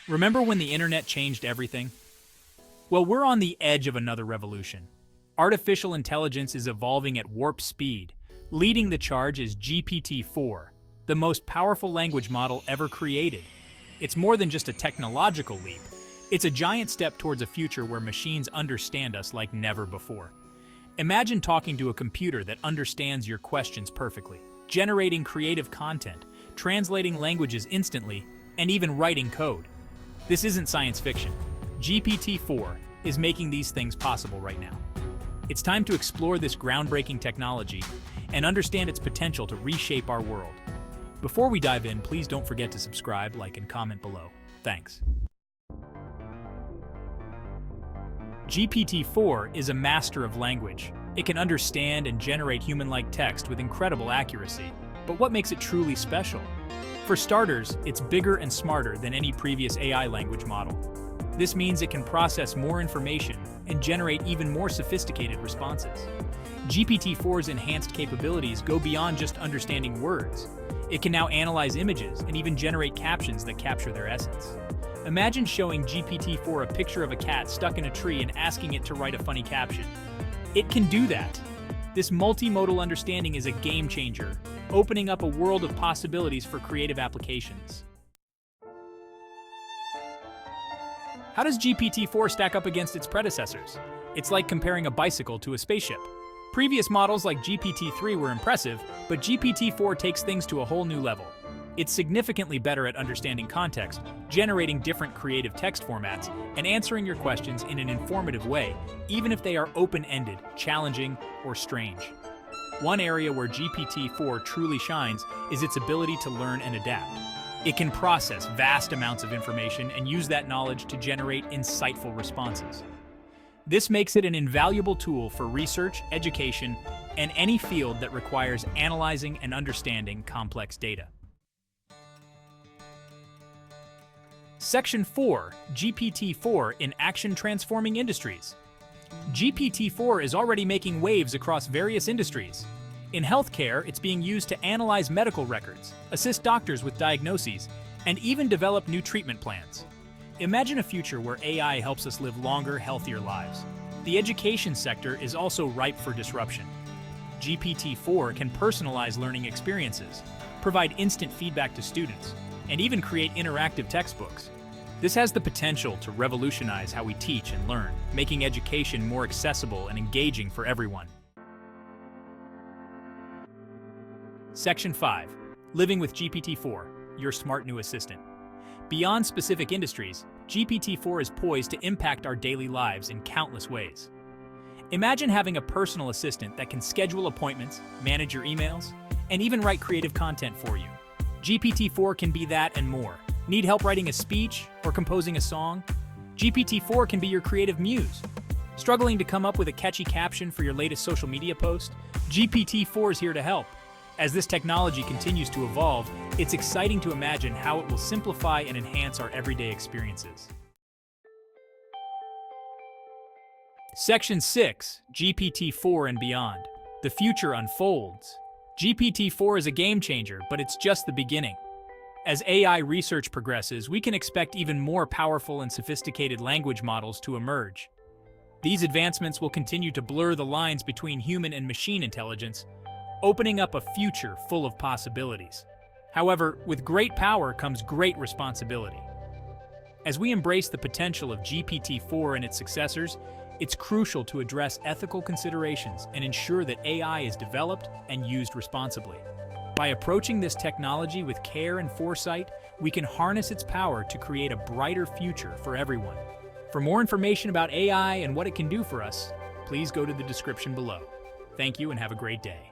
Remember when the internet changed everything? Well, we're on the edge of another revolution. Artificial intelligence is evolving at warp speed. Leading the charge is GPT-4, the most powerful language model ever created. It's more than just a technological leap. It's a giant step towards a future where machines understand us like never before. Imagine talking to a computer that understands your questions perfectly, generating creative content, translating languages instantly, and even writing code. This isn't science fiction. GPT-4 is making these things possible right now. It's time to explore this groundbreaking technology and understand its potential to reshape our world. Before we dive in, please don't forget to subscribe, like, and comment below. Thanks. GPT-4 is a master of language. It can understand and generate human-like text with incredible accuracy. But what makes it truly special? For starters, it's bigger and smarter than any previous AI language model. This means it can process more information and generate even more sophisticated responses. GPT-4's enhanced capabilities go beyond just understanding words. It can now analyze images and even generate captions that capture their essence. Imagine showing GPT-4 a picture of a cat stuck in a tree and asking it to write a funny caption. It can do that. This multimodal understanding is a game changer, opening up a world of possibilities for creative applications. How does GPT-4 stack up against its predecessors? It's like comparing a bicycle to a spaceship. Previous models like GPT-3 were impressive, but GPT-4 takes things to a whole new level. It's significantly better at understanding context, generating different creative text formats, and answering your questions in an informative way, even if they are open-ended, challenging, or strange. One area where GPT-4 truly shines is its ability to learn and adapt. It can process vast amounts of information and use that knowledge to generate insightful responses. This makes it an invaluable tool for research, education, and any field that requires analyzing and understanding complex data. Section 4. GPT-4 in Action Transforming Industries. GPT-4 is already making waves across various industries. In healthcare, it's being used to analyze medical records, assist doctors with diagnoses, and even develop new treatment plans. Imagine a future where AI helps us live longer, healthier lives. The education sector is also ripe for disruption. GPT-4 can personalize learning experiences, provide instant feedback to students, and even create interactive textbooks. This has the potential to revolutionize how we teach and learn, making education more accessible and engaging for everyone. Section 5. Living with GPT-4, your smart new assistant. Beyond specific industries, GPT-4 is poised to impact our daily lives in countless ways. Imagine having a personal assistant that can schedule appointments, manage your emails, and even write creative content for you. GPT-4 can be that and more. Need help writing a speech or composing a song? GPT-4 can be your creative muse. Struggling to come up with a catchy caption for your latest social media post? GPT-4 is here to help. As this technology continues to evolve, it's exciting to imagine how it will simplify and enhance our everyday experiences. Section 6. GPT-4 and beyond. The future unfolds. GPT-4 is a game changer, but it's just the beginning. As AI research progresses, we can expect even more powerful and sophisticated language models to emerge. These advancements will continue to blur the lines between human and machine intelligence, opening up a future full of possibilities. However, with great power comes great responsibility. As we embrace the potential of GPT-4 and its successors, it's crucial to address ethical considerations and ensure that AI is developed and used responsibly. By approaching this technology with care and foresight, we can harness its power to create a brighter future for everyone. For more information about AI and what it can do for us, please go to the description below. Thank you and have a great day.